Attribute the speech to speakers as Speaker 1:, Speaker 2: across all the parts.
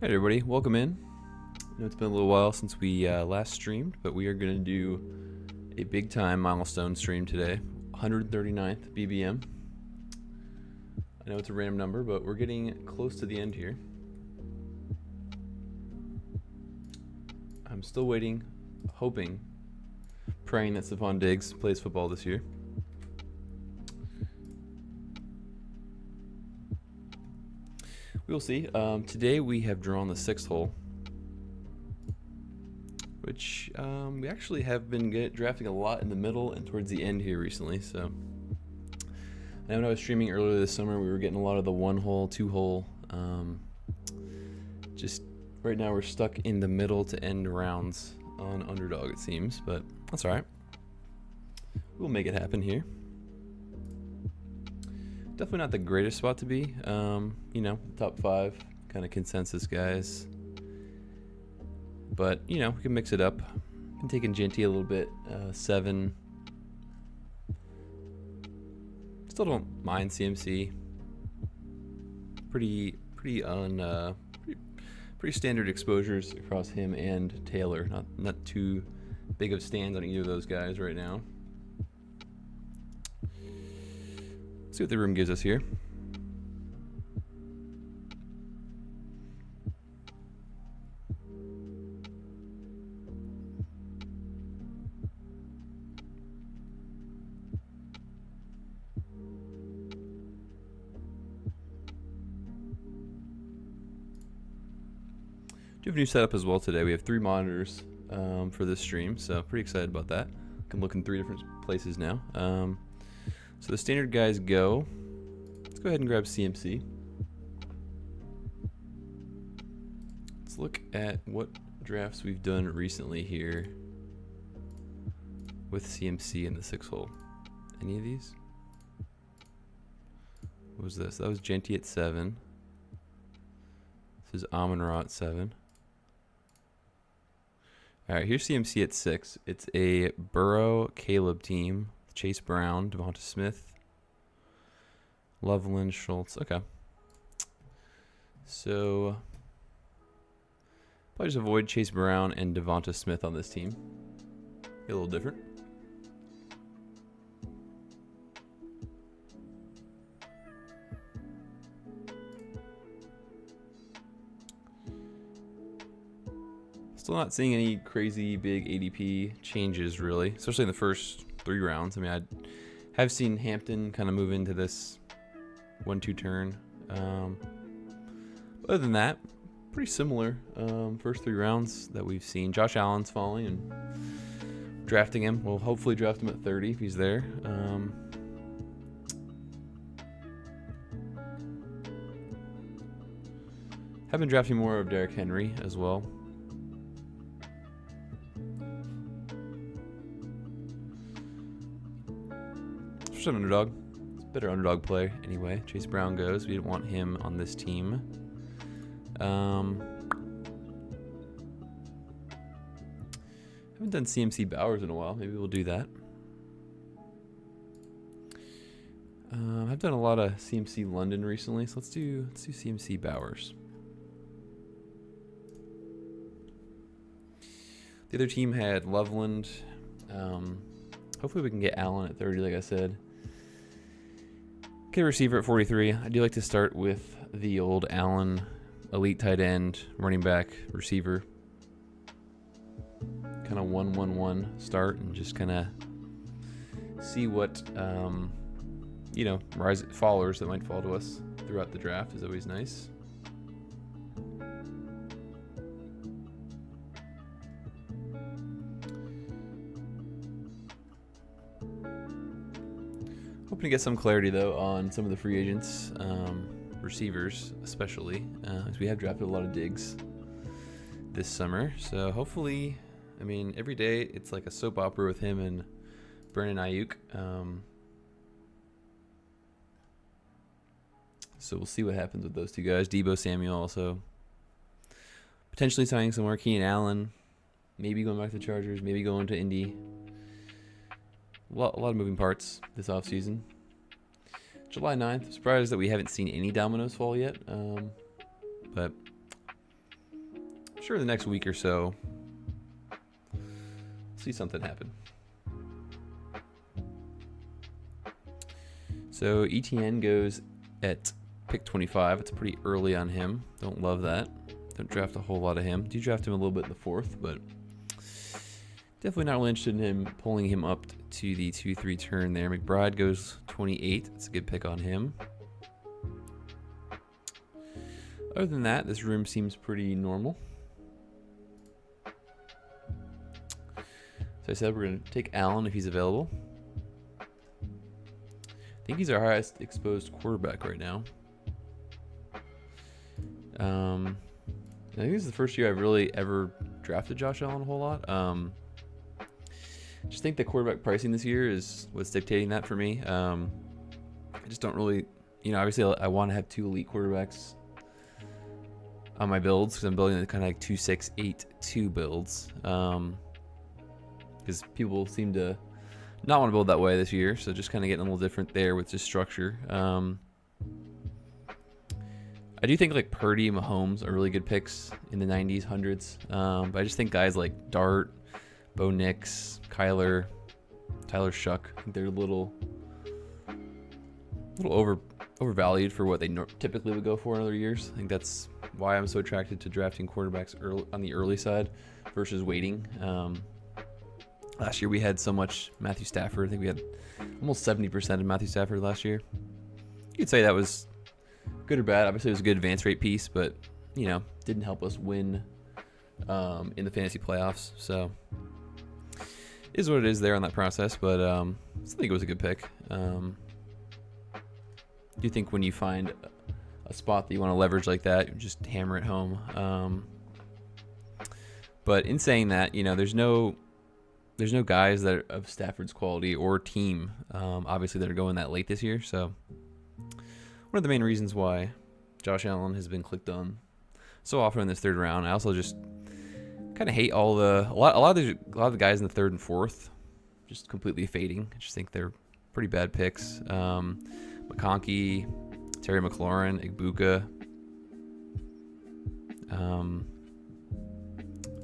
Speaker 1: Hey everybody, welcome in. I know it's been a little while since we last streamed, but we are going to do a big time milestone stream today. 139th BBM. I know it's a random number, but we're getting close to the end here. I'm still waiting, hoping, praying that Stephon Diggs plays football this year. We will see. Today we have drawn the 6th hole, which we actually have been drafting a lot in the middle and towards the end here recently. So I know when I was streaming earlier this summer, we were getting a lot of the 1 hole, 2 hole. Just right now we're stuck in the middle to end rounds on Underdog, it seems, but that's all right. We'll make it happen here. Definitely not the greatest spot to be. You know, top 5 kind of consensus guys. But, you know, we can mix it up. Been taking Genty a little bit. 7. Still don't mind CMC. Pretty standard exposures across him and Taylor. Not too big of stands on either of those guys right now. See what the room gives us here. Do have a new setup as well today. We have 3 monitors for this stream, so pretty excited about that. Can look in 3 different places now. So the standard guys go. Let's go ahead and grab CMC. Let's look at what drafts we've done recently here with CMC in the 6 hole. Any of these? What was this? That was Genty at 7. This is Amon-Ra at 7. Alright, here's CMC at 6. It's a Burrow-Caleb team. Chase Brown, Devonta Smith, Loveland, Schultz. Okay. So, probably just avoid Chase Brown and Devonta Smith on this team. Get a little different. Still not seeing any crazy big ADP changes, really, especially in the first 3 rounds. I mean, I have seen Hampton kind of move into this 1-2 turn. Other than that, pretty similar first 3 rounds that we've seen. Josh Allen's falling and drafting him. We'll hopefully draft him at 30 if he's there. Have been drafting more of Derrick Henry as well. An underdog. It's a better underdog play anyway. Chase Brown goes. We didn't want him on this team. Haven't done CMC Bowers in a while. Maybe we'll do that. I've done a lot of CMC London recently, so let's do CMC Bowers. The other team had Loveland. Hopefully we can get Allen at 30, like I said. Okay, receiver at 43. I do like to start with the old Allen, elite tight end, running back, receiver. Kind of 1-1-1 start and just kind of see what, you know, fallers that might fall to us throughout the draft is always nice. Hoping to get some clarity though on some of the free agents, receivers especially, as we have drafted a lot of Diggs this summer. So hopefully, I mean, every day it's like a soap opera with him and Brandon Ayuk. So we'll see what happens with those 2 guys. Deebo Samuel also potentially signing somewhere. Keenan Allen, maybe going back to the Chargers, maybe going to Indy. A lot of moving parts this offseason. July 9th. Surprised that we haven't seen any dominoes fall yet. But sure in the next week or so, see something happen. So ETN goes at pick 25. It's pretty early on him. Don't love that. Don't draft a whole lot of him. Do draft him a little bit in the 4th, but definitely not really interested in him pulling him up to the 2-3 turn there. McBride goes 28. That's a good pick on him. Other than that, this room seems pretty normal. So I said we're going to take Allen if he's available. I think he's our highest exposed quarterback right now. I think this is the first year I've really ever drafted Josh Allen a whole lot. Just think the quarterback pricing this year is what's dictating that for me. I just don't really, obviously I want to have 2 elite quarterbacks on my builds because I'm building the kind of like 2-6-8-2 builds. Because people seem to not want to build that way this year, so just kind of getting a little different there with just structure. I do think like Purdy, Mahomes are really good picks in the 90s, 100s. But I just think guys like Dart, Bo Nix, Kyler, Tyler Shuck, I think they're a little overvalued for what they typically would go for in other years. I think that's why I'm so attracted to drafting quarterbacks early, on the early side versus waiting. Last year we had so much Matthew Stafford. I think we had almost 70% of Matthew Stafford last year. You could say that was good or bad. Obviously it was a good advance rate piece, but didn't help us win in the fantasy playoffs. So is what it is there on that process, but I still think it was a good pick. Do you think when you find a spot that you want to leverage like that, you just hammer it home? But in saying that, there's no guys that are of Stafford's quality or team, obviously, that are going that late this year. So one of the main reasons why Josh Allen has been clicked on so often in this 3rd round. I also just kind of hate a lot of the guys in the 3rd and 4th just completely fading. I just think they're pretty bad picks. McConkey, Terry McLaurin, Igbuka.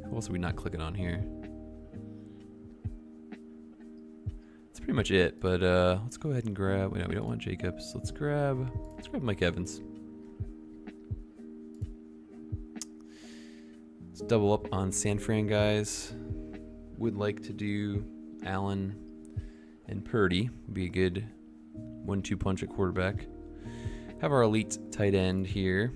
Speaker 1: Who else are we not clicking on here? That's pretty much it. But let's go ahead and grab. We don't want Jacobs. Let's grab Mike Evans. Let's double up on San Fran guys. Would like to do Allen and Purdy. Would be a good 1-2 punch at quarterback. Have our elite tight end here.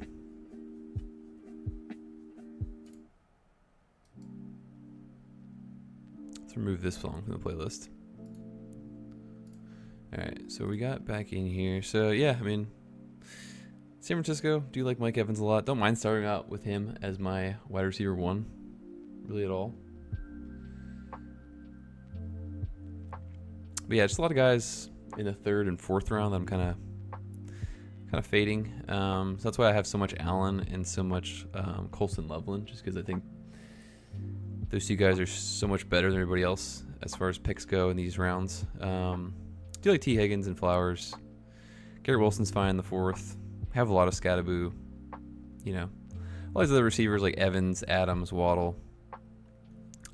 Speaker 1: Let's remove this song from the playlist. Alright, so we got back in here. So yeah, I mean, San Francisco, do like Mike Evans a lot. Don't mind starting out with him as my wide receiver 1, really at all. But yeah, just a lot of guys in the 3rd and 4th round that I'm kind of fading. So that's why I have so much Allen and so much Colson Loveland, just because I think those 2 guys are so much better than everybody else as far as picks go in these rounds. Do like T. Higgins and Flowers. Garrett Wilson's fine in the 4th. Have a lot of Scattaboo. A lot of these other receivers like Evans, Adams, Waddle.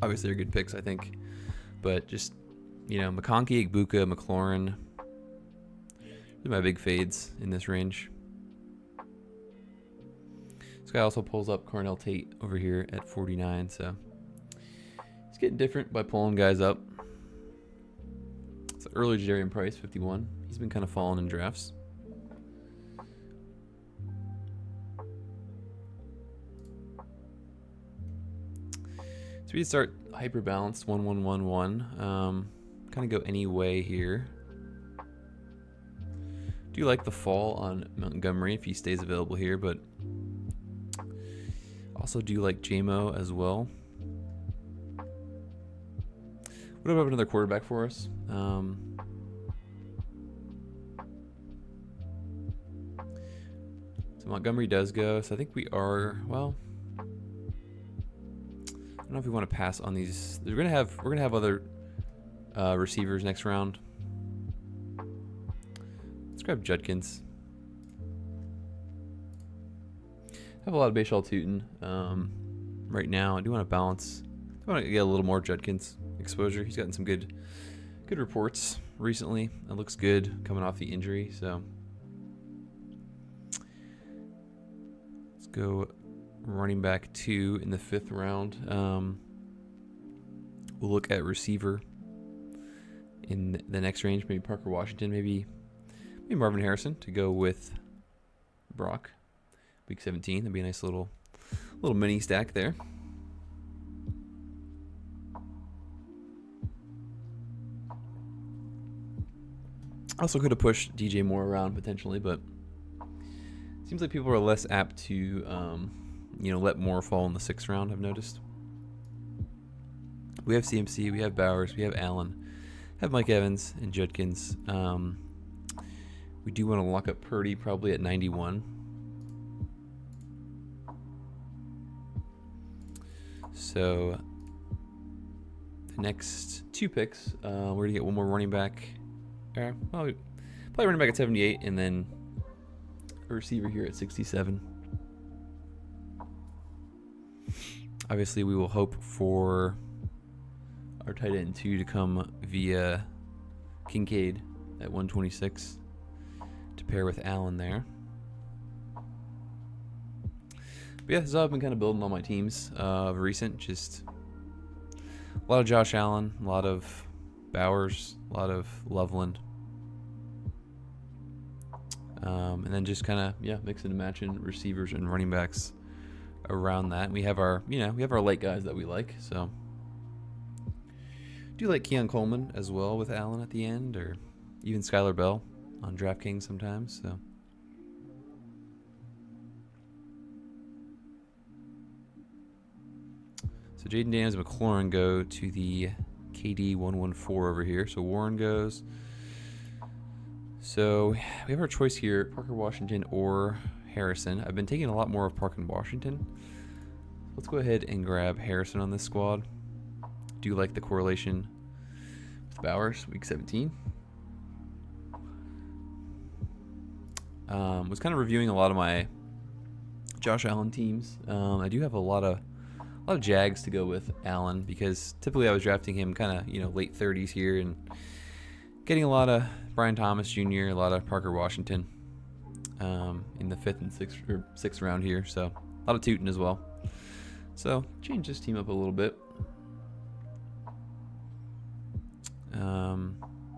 Speaker 1: Obviously they're good picks, I think. But just, McConkey, Igbuka, McLaurin. These are my big fades in this range. This guy also pulls up Cornell Tate over here at 49, so he's getting different by pulling guys up. It's early Jadarian Price, 51. He's been kind of falling in drafts. So we start hyper balanced 1-1-1-1. Kind of go any way here. Do like the fall on Montgomery if he stays available here, but also do like JMO as well. What about another quarterback for us? So Montgomery does go, so I think we are, well, I don't know if we want to pass on these. We're gonna have other receivers next round. Let's grab Judkins. Have a lot of Bashal Tootin. right now. I do want to balance. I want to get a little more Judkins exposure. He's gotten some good reports recently. It looks good coming off the injury. So let's go running back 2 in the 5th round. We'll look at receiver in the next range. Maybe Parker Washington. Maybe Marvin Harrison to go with Brock. Week 17. That'd be a nice little mini stack there. Also could have pushed DJ Moore around potentially, but seems like people are less apt to let Moore fall in the 6th round, I've noticed. We have CMC, we have Bowers, we have Allen, have Mike Evans and Judkins. We do want to lock up Purdy probably at 91. So the next 2 picks, we're going to get one more running back. Probably running back at 78, and then a receiver here at 67. Obviously, we will hope for our tight end 2 to come via Kincaid at 126 to pair with Allen there. But yeah, this is how I've been kind of building all my teams of recent. Just a lot of Josh Allen, a lot of Bowers, a lot of Loveland. And then just kind of, mixing and matching receivers and running backs around that. We have our late guys that we like. So do you like Keon Coleman as well with Allen at the end, or even Skylar Bell on DraftKings sometimes. So Jaden Daniels and McLaurin go to the KD 114 over here. So Warren goes. So we have our choice here, Parker Washington or Harrison. I've been taking a lot more of Parker Washington. Let's go ahead and grab Harrison on this squad. Do you like the correlation with Bowers, week 17? Was kind of reviewing a lot of my Josh Allen teams. I do have a lot of Jags to go with Allen, because typically I was drafting him kind of late 30s here and getting a lot of Brian Thomas Jr., a lot of Parker Washington in the 5th and 6th round here. So a lot of Tootin as well. So change this team up a little bit.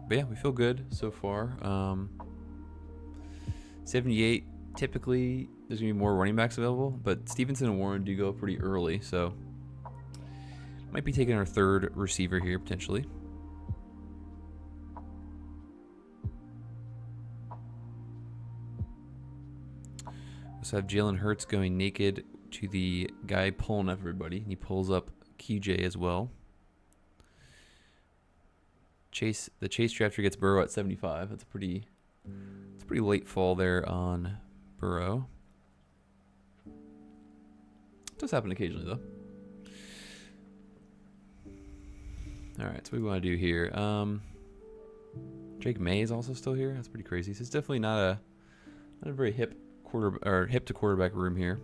Speaker 1: But yeah, we feel good so far. 78, typically there's going to be more running backs available, but Stevenson and Warren do go pretty early, so might be taking our 3rd receiver here potentially. So I have Jalen Hurts going naked to the guy pulling up everybody. He pulls up QJ as well. The Chase drafter gets Burrow at 75. It's a pretty late fall there on Burrow. It does happen occasionally though. All right, so what do we want to do here? Drake May is also still here. That's pretty crazy. So it's definitely not a very hip to quarterback room here.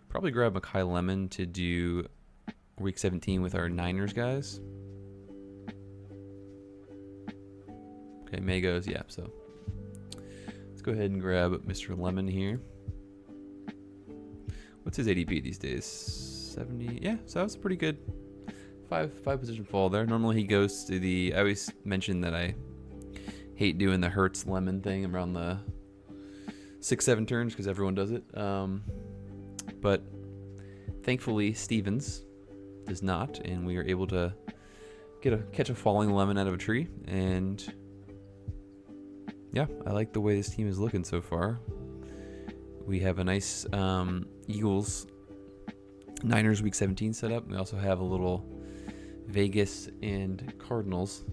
Speaker 1: Probably grab Mekhi Lemon to do week 17 with our Niners guys. Okay, May goes, yeah, so let's go ahead and grab Mr. Lemon here. What's his ADP these days? 70. Yeah, so that was pretty good. Five position fall there. Normally he goes to the, I always mention that I hate doing the Hurts Lemon thing around the 6-7 turns because everyone does it. But thankfully Stevens does not, and we are able to catch a falling lemon out of a tree. And yeah, I like the way this team is looking so far. We have a nice Eagles Niners week 17 set up. We also have a little Vegas and Cardinals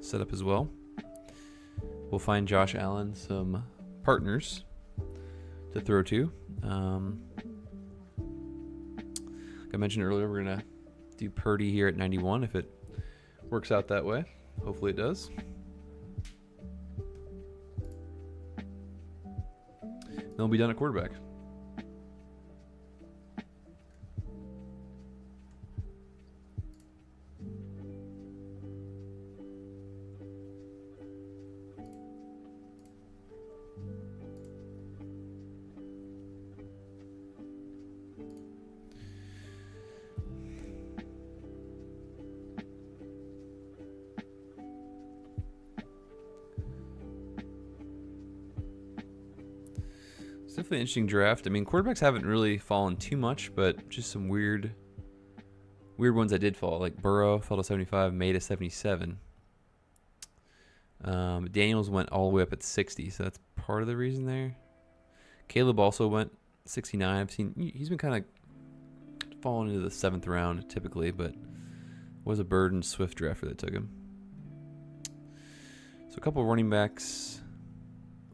Speaker 1: set up as well. We'll find Josh Allen some partners to throw to. Like I mentioned earlier, we're going to do Purdy here at 91 if it works out that way. Hopefully it does. Then we'll be done at quarterback. definitely an interesting draft. I mean, quarterbacks haven't really fallen too much, but just some weird ones that did fall. Like Burrow fell to 75, May to 77. Daniels went all the way up at 60, so that's part of the reason there. Caleb also went 69. I've seen he's been kind of falling into the 7th round typically, but was a Bird and Swift drafter that took him. So a couple of running backs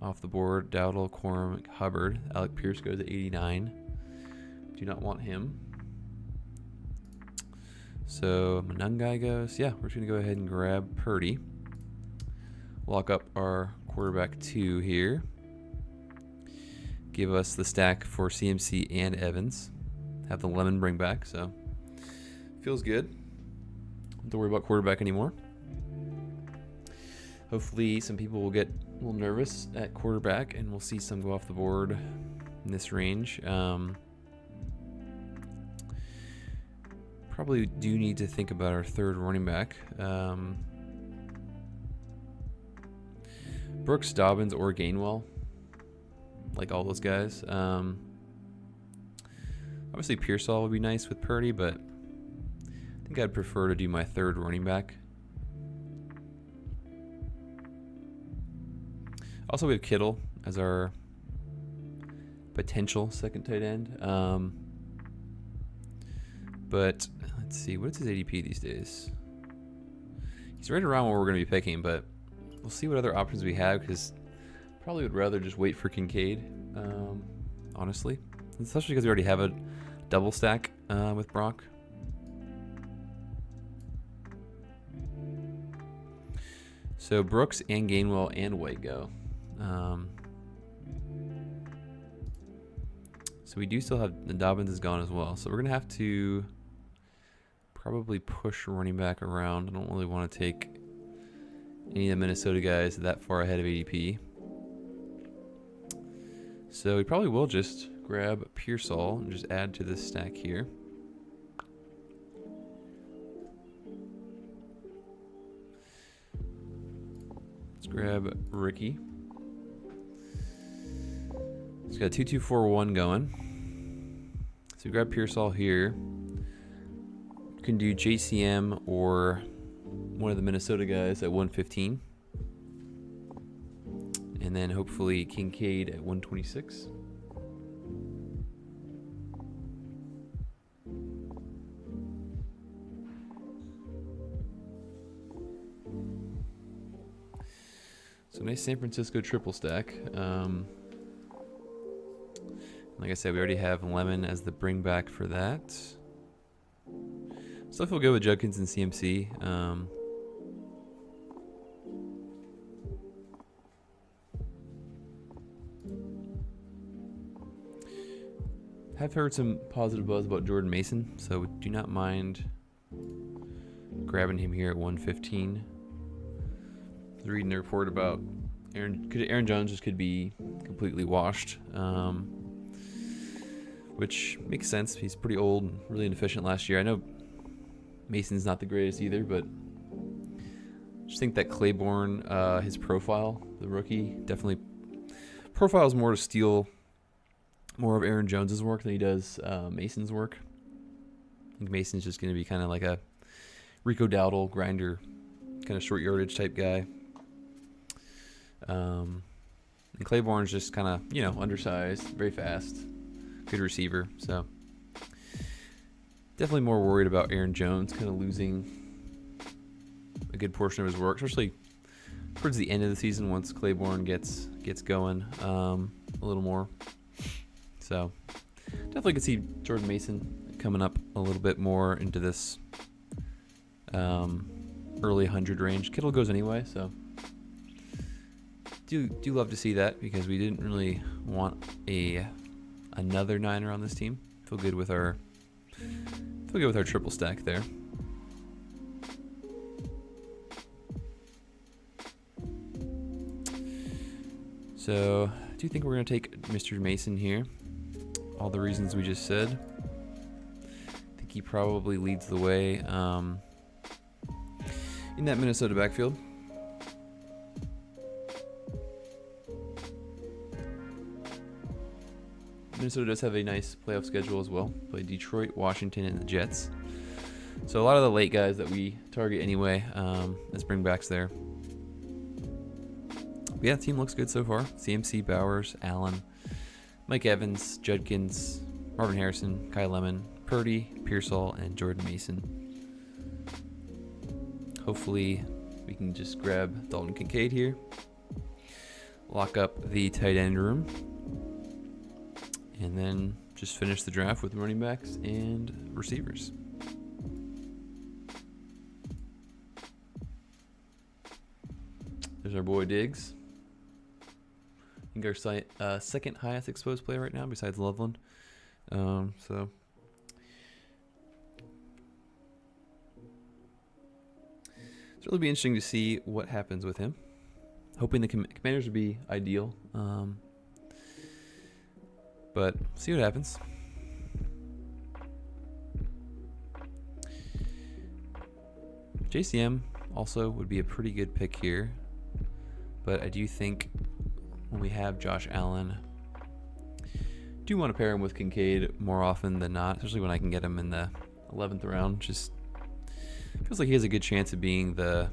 Speaker 1: off the board: Dowdle, Corum, Hubbard. Alec Pierce goes at 89. Do not want him. So Manungai goes. Yeah, we're just gonna go ahead and grab Purdy. Lock up our quarterback 2 here. Give us the stack for CMC and Evans. Have the Lemon bring back, so feels good. Don't have to worry about quarterback anymore. Hopefully some people will get a little nervous at quarterback and we'll see some go off the board in this range. Probably do need to think about our 3rd running back. Brooks, Dobbins, or Gainwell. Like all those guys. Obviously Pearsall would be nice with Purdy, but I think I'd prefer to do my 3rd running back. Also, we have Kittle as our potential 2nd tight end. But let's see, what's his ADP these days? He's right around what we're going to be picking, but we'll see what other options we have, because probably would rather just wait for Kincaid, honestly. Especially because we already have a double stack with Brock. So Brooks and Gainwell and White go. So we do still have, the Dobbins is gone as well. So we're going to have to probably push running back around. I don't really want to take any of the Minnesota guys that far ahead of ADP. So we probably will just grab Pearsall and just add to this stack here. Let's grab Ricky. It's got 2-2-4-1 going. So we grab Pearsall here. You can do JCM or one of the Minnesota guys at 115. And then hopefully Kincaid at 126. So nice San Francisco triple stack. Like I said, we already have Lemon as the bring back for that. Still feel good with Judkins and CMC. Have heard some positive buzz about Jordan Mason, so do not mind grabbing him here at 115. I was reading a report about Aaron Jones just could be completely washed, which makes sense. He's pretty old and really inefficient last year. I know Mason's not the greatest either, but I just think that Claiborne, his profile, the rookie, definitely profiles more to steal more of Aaron Jones's work than he does Mason's work. I think Mason's just going to be kind of like a Rico Dowdle grinder, kind of short yardage type guy. And Claiborne's just kind of, undersized, very fast, good receiver. So definitely more worried about Aaron Jones kind of losing a good portion of his work, especially towards the end of the season once Claiborne gets going a little more. So definitely could see Jordan Mason coming up a little bit more into this early 100 range. Kittle goes anyway, so do love to see that, because we didn't really want another Niner on this team. Feel good with our triple stack there. So I do think we're going to take Mr. Mason here. All the reasons we just said. I think he probably leads the way in that Minnesota backfield. Minnesota does have a nice playoff schedule as well. Play Detroit, Washington, and the Jets. So a lot of the late guys that we target anyway as bringbacks there. But yeah, the team looks good so far. CMC, Bowers, Allen, Mike Evans, Judkins, Marvin Harrison, Kyle Lemon, Purdy, Pearsall, and Jordan Mason. Hopefully we can just grab Dalton Kincaid here. Lock up the tight end room. And then just finish the draft with running backs and receivers. There's our boy Diggs. I think our second highest exposed player right now besides Loveland. So it'll be interesting to see what happens with him. Hoping the Commanders would be ideal. But see what happens. JCM also would be a pretty good pick here. But I do think when we have Josh Allen, do want to pair him with Kincaid more often than not, especially when I can get him in the 11th round. Just feels like he has a good chance of being the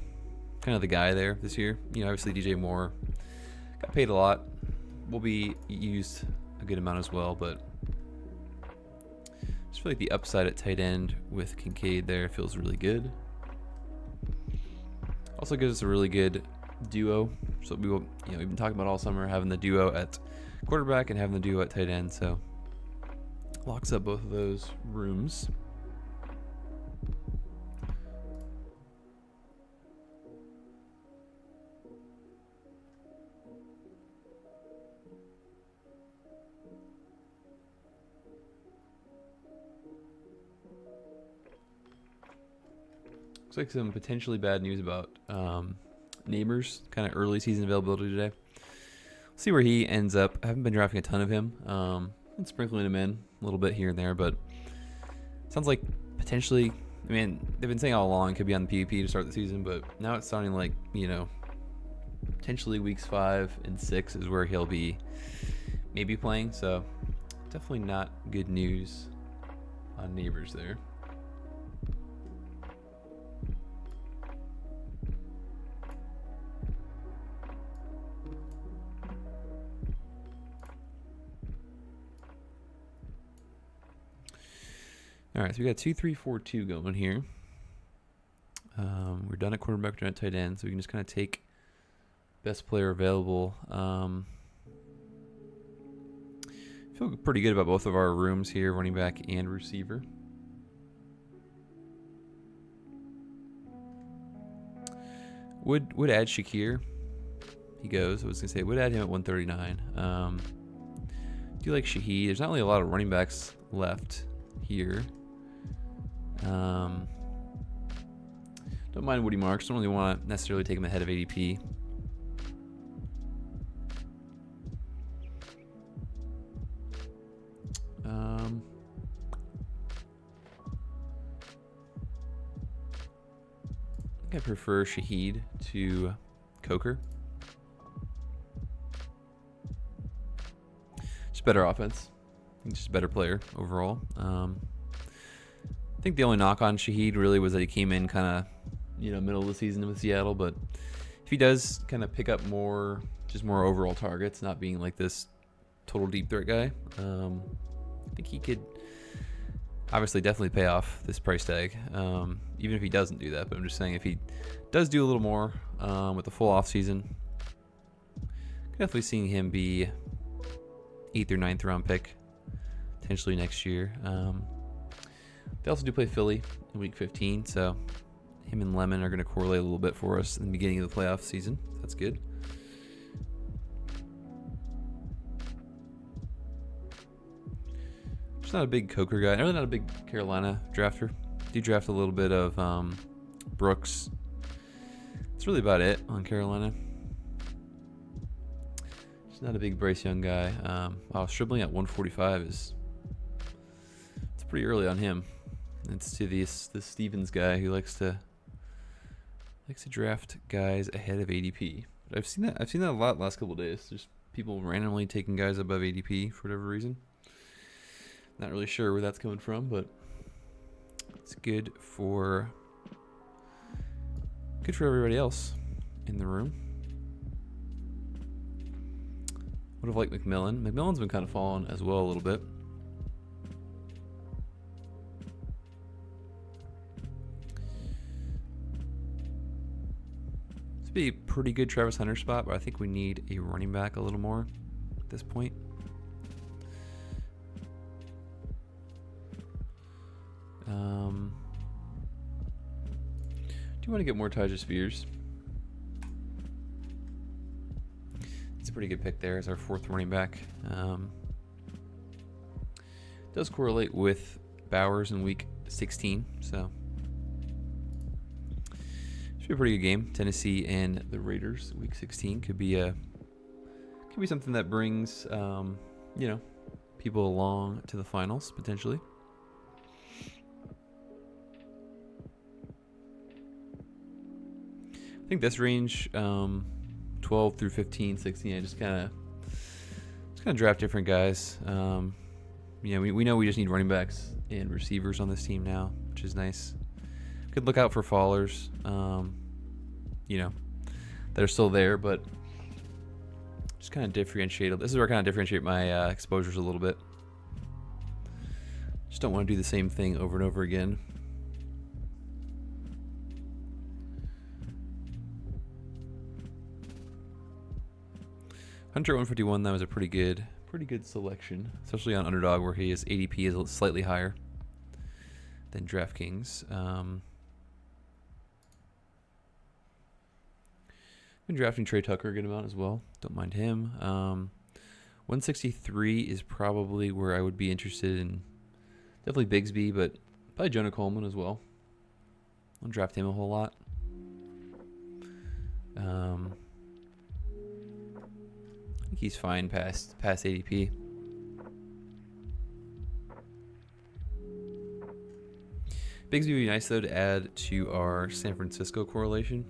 Speaker 1: kind of the guy there this year. You know, obviously DJ Moore got paid a lot, will be used a good amount as well, but just feel like the upside at tight end with Kincaid there feels really good. Also gives us a really good duo. So we will, we've been talking about all summer having the duo at quarterback and having the duo at tight end. So locks up both of those rooms. Looks like some potentially bad news about Neighbors, kind of early season availability today. See where he ends up. I haven't been drafting a ton of him. And sprinkling him in a little bit here and there, but sounds like potentially, I mean, they've been saying all along he could be on the PUP to start the season, but now it's sounding like, potentially weeks 5 and 6 is where he'll be maybe playing. So definitely not good news on Neighbors there. All right, so we got 2-3-4-2 going here. We're done at quarterback, done at tight end, so we can just kind of take best player available. Feel pretty good about both of our rooms here, running back and receiver. Would add Shakir. He goes. I was gonna say would add him at 139. Do like Shaheed. There's not really a lot of running backs left here. Don't mind Woody Marks. Don't really want to necessarily take him ahead of ADP. I think I prefer Shaheed to Coker. Just better offense. I think just a better player overall. I think the only knock on Shaheed really was that he came in kind of, middle of the season with Seattle. But if he does kind of pick up more overall targets, not being like this total deep threat guy, I think he could obviously definitely pay off this price tag, even if he doesn't do that. But I'm just saying if he does do a little more with the full off season, definitely seeing him be 8th or 9th round pick potentially next year. They also do play Philly in week 15, so him and Lemon are going to correlate a little bit for us in the beginning of the playoff season. That's good. Just not a big Coker guy. Really not a big Carolina drafter. Do draft a little bit of Brooks. That's really about it on Carolina. Just not a big Bryce Young guy. Wow, Stribling at 145 it's pretty early on him. It's to this Stevens guy who likes to draft guys ahead of ADP. But I've seen that a lot the last couple of days. Just people randomly taking guys above ADP for whatever reason. Not really sure where that's coming from, but it's good for everybody else in the room. Would have liked McMillan. McMillan's been kind of falling as well a little bit. This would be a pretty good Travis Hunter spot, but I think we need a running back a little more at this point. Do you want to get more Tyja Spears? It's a pretty good pick there as our 4th running back. Does correlate with Bowers in week 16, so should be a pretty good game. Tennessee and the Raiders, week 16, could be something that brings you know, people along to the finals potentially. I think this range, 12 through 15, 16, I just kind of draft different guys. You know, we know we just need running backs and receivers on this team now, which is nice. Could look out for fallers, you know, that are still there, but just kind of differentiate. This is where I kind of differentiate my exposures a little bit. Just don't want to do the same thing over and over again. Hunter 151, that was a pretty good selection, especially on Underdog where his ADP is slightly higher than DraftKings. Been drafting Trey Tucker a good amount as well. Don't mind him. 163 is probably where I would be interested in. Definitely Bigsby, but probably Jonah Coleman as well. I'll draft him a whole lot. I think he's fine past ADP. Bigsby would be nice though to add to our San Francisco correlation.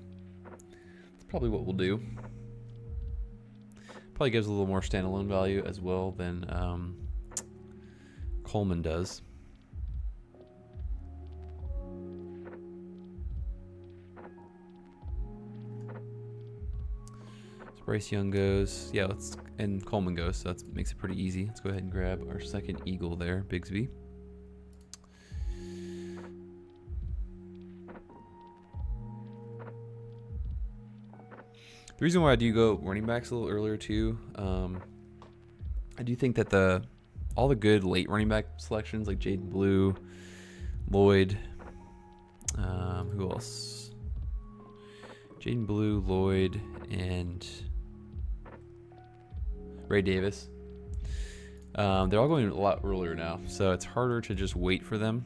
Speaker 1: That's probably what we'll do. Probably gives a little more standalone value as well than Coleman does. Bryce Young goes, yeah, and Coleman goes, so that makes it pretty easy. Let's go ahead and grab our second Eagle there, Bigsby. The reason why I do go running backs a little earlier too, I do think that all the good late running back selections like Jaden Blue, Lloyd, who else? Jaden Blue, Lloyd, and Ray Davis. They're all going a lot earlier now, so it's harder to just wait for them.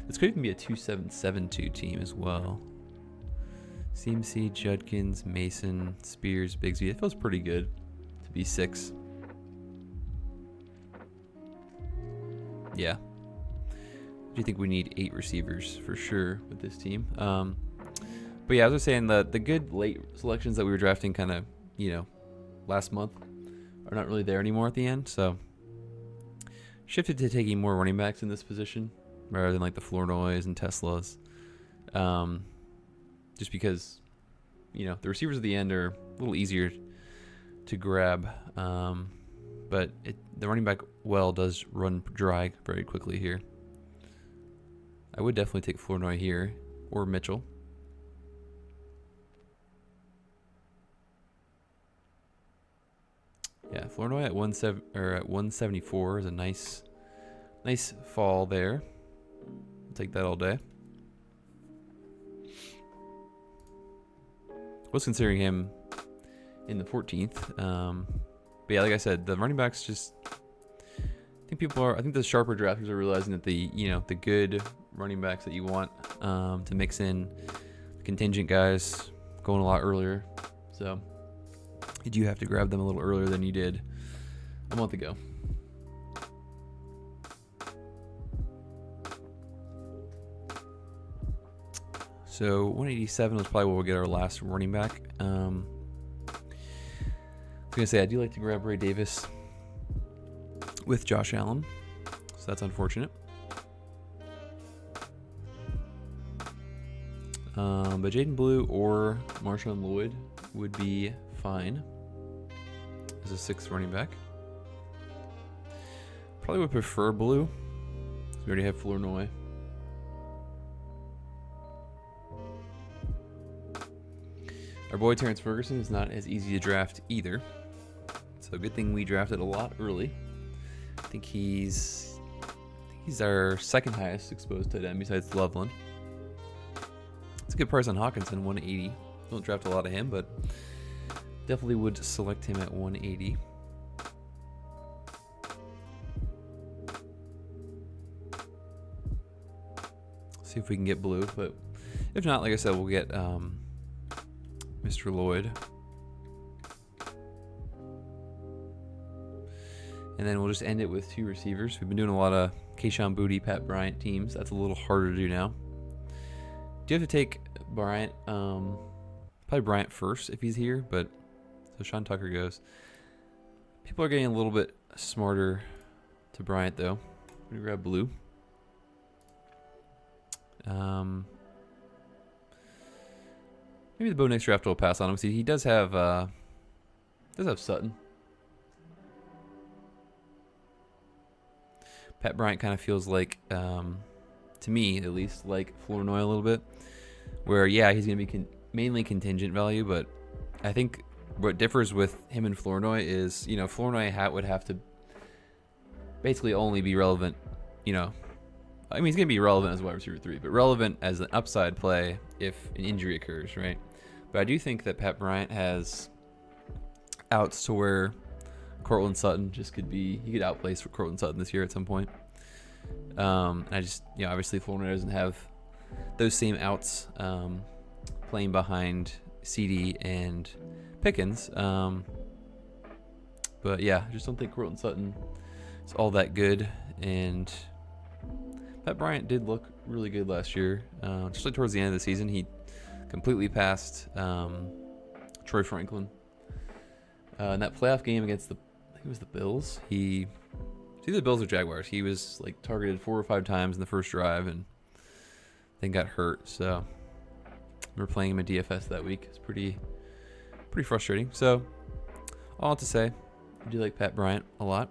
Speaker 1: This could even be a 2-7-7-2 team as well. CMC, Judkins, Mason, Spears, Bigsby. It feels pretty good to be 6. Yeah. I do think we need 8 receivers for sure with this team. But yeah, as I was saying, the good late selections that we were drafting kind of, you know, last month are not really there anymore at the end. So shifted to taking more running backs in this position rather than like the Flournoys and Teslas. Just because, you know, the receivers at the end are a little easier to grab. But the running back well does run dry very quickly here. I would definitely take Flournoy here or Mitchell. Yeah, Flournoy at 174 is a nice fall there. I'll take that all day. Was considering him in the 14th. But yeah, like I said, the running backs just, I think the sharper drafters are realizing that the good running backs that you want to mix in the contingent guys going a lot earlier. So you do have to grab them a little earlier than you did a month ago. So 187 was probably where we'll get our last running back. I was gonna say I do like to grab Ray Davis. with Josh Allen, so that's unfortunate. But Jaden Blue or Marshawn Lloyd would be fine as a 6th running back. Probably would prefer Blue. We already have Flournoy. Our boy Terrence Ferguson is not as easy to draft either. So good thing we drafted a lot early. I think he's our 2nd highest exposed tight end besides Loveland. It's a good price on Hawkinson, 180. Don't draft a lot of him, but definitely would select him at 180. See if we can get Blue, but if not, like I said, we'll get Mr. Lloyd. And then we'll just end it with 2 receivers. We've been doing a lot of Kayshon Boutte, Pat Bryant teams. That's a little harder to do now. Do you have to take Bryant? Probably Bryant first if he's here, but so Sean Tucker goes. People are getting a little bit smarter to Bryant though. I'm gonna grab Blue. Maybe the Bo next draft will pass on him. See, he does have Sutton. Pat Bryant kind of feels like, to me at least, like Flournoy a little bit. Where, yeah, he's going to be mainly contingent value, but I think what differs with him and Flournoy is, you know, Flournoy would have to basically only be relevant, you know. I mean, he's going to be relevant as wide receiver 3, but relevant as an upside play if an injury occurs, right? But I do think that Pat Bryant has outs to where Cortland Sutton just he could outplace for Cortland Sutton this year at some point. And I just, you know, obviously Flournoy doesn't have those same outs playing behind CD and Pickens. But yeah, I just don't think Cortland Sutton is all that good. And Pat Bryant did look really good last year. Just like towards the end of the season, he completely passed Troy Franklin. In that playoff game against I think it was the Bills, it's either the Bills or Jaguars. He was like targeted 4 or 5 times in the first drive and then got hurt. So we were playing him in DFS that week. It's pretty frustrating. So all to say, I do like Pat Bryant a lot.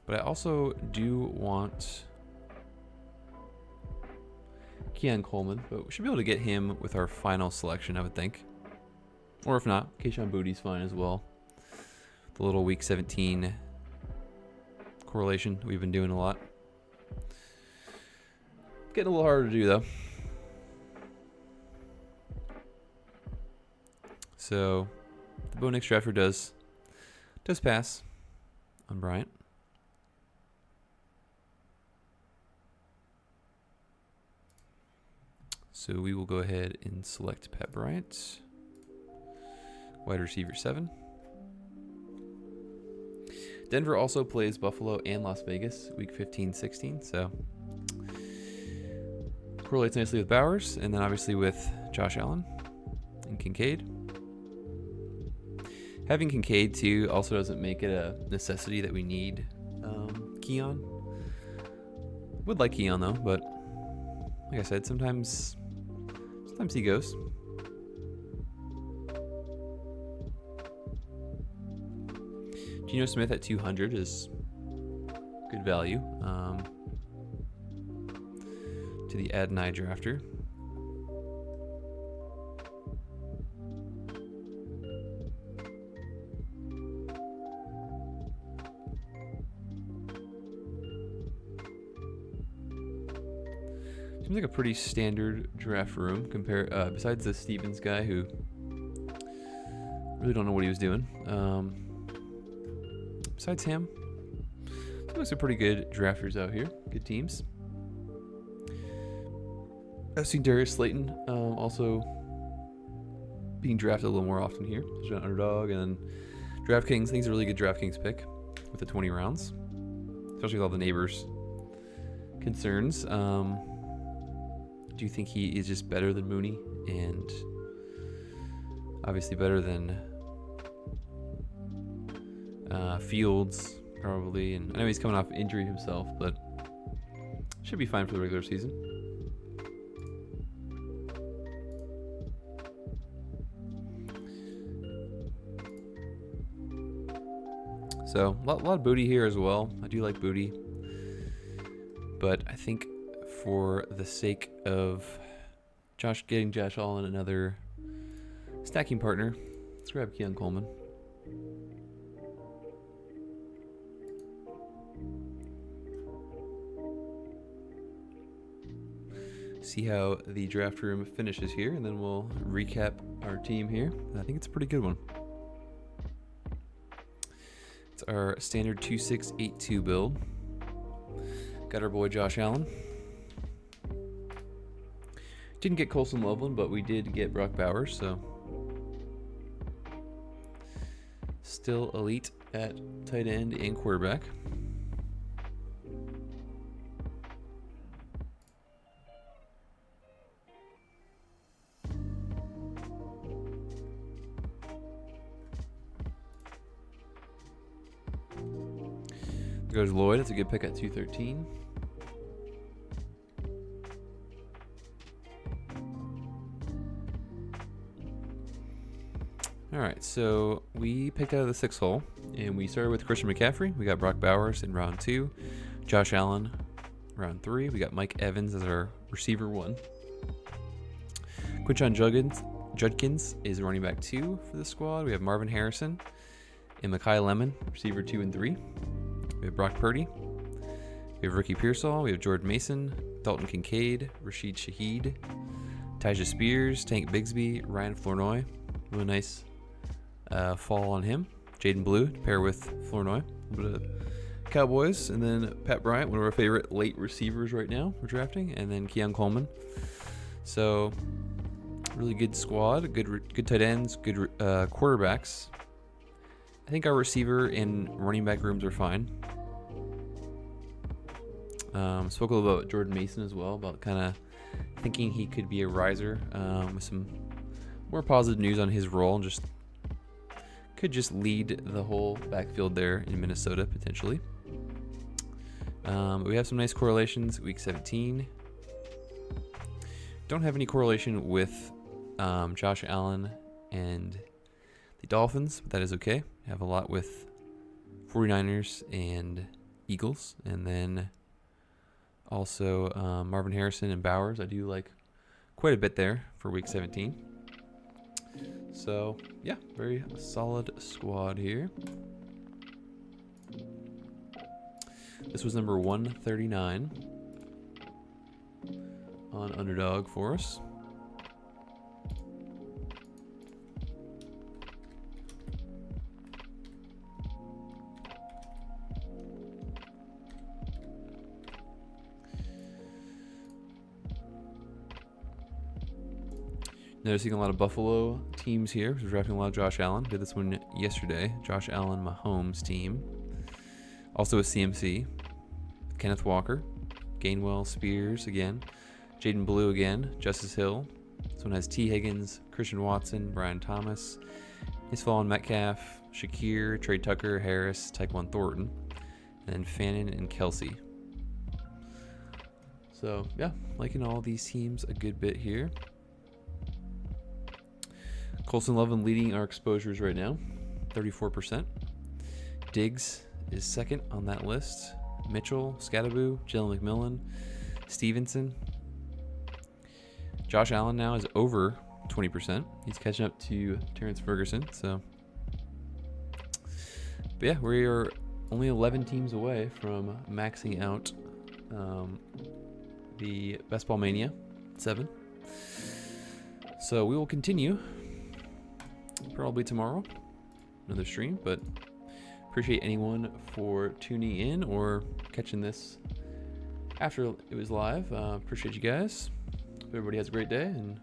Speaker 1: But I also do want Keon Coleman, but we should be able to get him with our final selection, I would think. Or if not, Kayshon Boutte's fine as well. The little week 17 correlation we've been doing a lot. Getting a little harder to do though. So the Bo Nix drafter does pass on Bryant. So we will go ahead and select Pat Bryant, wide receiver 7. Denver also plays Buffalo and Las Vegas week 15-16, so correlates nicely with Bowers, and then obviously with Josh Allen and Kincaid. Having Kincaid too also doesn't make it a necessity that we need Keon. Would like Keon though, but like I said, sometimes he goes. Geno Smith at 200 is good value to the Adonai drafter. Seems like a pretty standard draft room besides the Stevens guy who really don't know what he was doing. Besides him, looks like pretty good drafters out here. Good teams. I've seen Darius Slayton also being drafted a little more often here. There's an Underdog, and then DraftKings. I think he's a really good DraftKings pick with the 20 rounds, especially with all the neighbors' concerns. Do you think he is just better than Mooney and Fields probably, and I know he's coming off injury himself, but should be fine for the regular season. So a lot of booty here as well. I do like booty, but I think for the sake of getting Josh Allen another stacking partner, let's grab Keon Coleman. See how the draft room finishes here, and then we'll recap our team here. I think it's a pretty good one. It's our standard 2-6-8-2 build. Got our boy Josh Allen. Didn't get Colson Loveland, but we did get Brock Bowers, so still elite at tight end and quarterback. There goes Lloyd. That's a good pick at 213. All right, so we picked out of the 6 hole, and we started with Christian McCaffrey. We got Brock Bowers in round 2, Josh Allen round 3. We got Mike Evans as our receiver 1. Quinshon Judkins is running back 2 for the squad. We have Marvin Harrison and Mekhi Lemon, receiver 2 and 3. We have Brock Purdy. We have Ricky Pearsall. We have Jordan Mason, Dalton Kincaid, Rashid Shaheed, Tyja Spears, Tank Bigsby, Ryan Flournoy. Really nice fall on him. Jaden Blue to pair with Flournoy. A little bit of Cowboys. And then Pat Bryant, one of our favorite late receivers right now we're drafting. And then Keon Coleman. So really good squad. Good tight ends. Good quarterbacks. I think our receiver and running back rooms are fine. Spoke a little about Jordan Mason as well, about kind of thinking he could be a riser, with some more positive news on his role, and could just lead the whole backfield there in Minnesota potentially. We have some nice correlations. Week 17. Don't have any correlation with Josh Allen and the Dolphins, but that is okay. I have a lot with 49ers and Eagles, and then also Marvin Harrison and Bowers. I do like quite a bit there for week 17. So yeah, very solid squad here. This was number 139 on Underdog for us. Noticing a lot of Buffalo teams here. We're drafting a lot of Josh Allen. Did this one yesterday. Josh Allen, Mahomes team. Also a CMC. Kenneth Walker. Gainwell, Spears again. Jaden Blue again. Justice Hill. This one has T. Higgins, Christian Watson, Brian Thomas. He's following Metcalf, Shakir, Trey Tucker, Harris, Tyquan Thornton. And then Fannin and Kelsey. So yeah, liking all these teams a good bit here. Colson Loveland leading our exposures right now, 34%. Diggs is second on that list. Mitchell, Scattaboo, Jalen McMillan, Stevenson. Josh Allen now is over 20%. He's catching up to Terrence Ferguson. So, but yeah, we are only 11 teams away from maxing out the Best Ball Mania 7. So we will continue probably tomorrow, another stream, but appreciate anyone for tuning in or catching this after it was live. Appreciate you guys. Hope everybody has a great day, and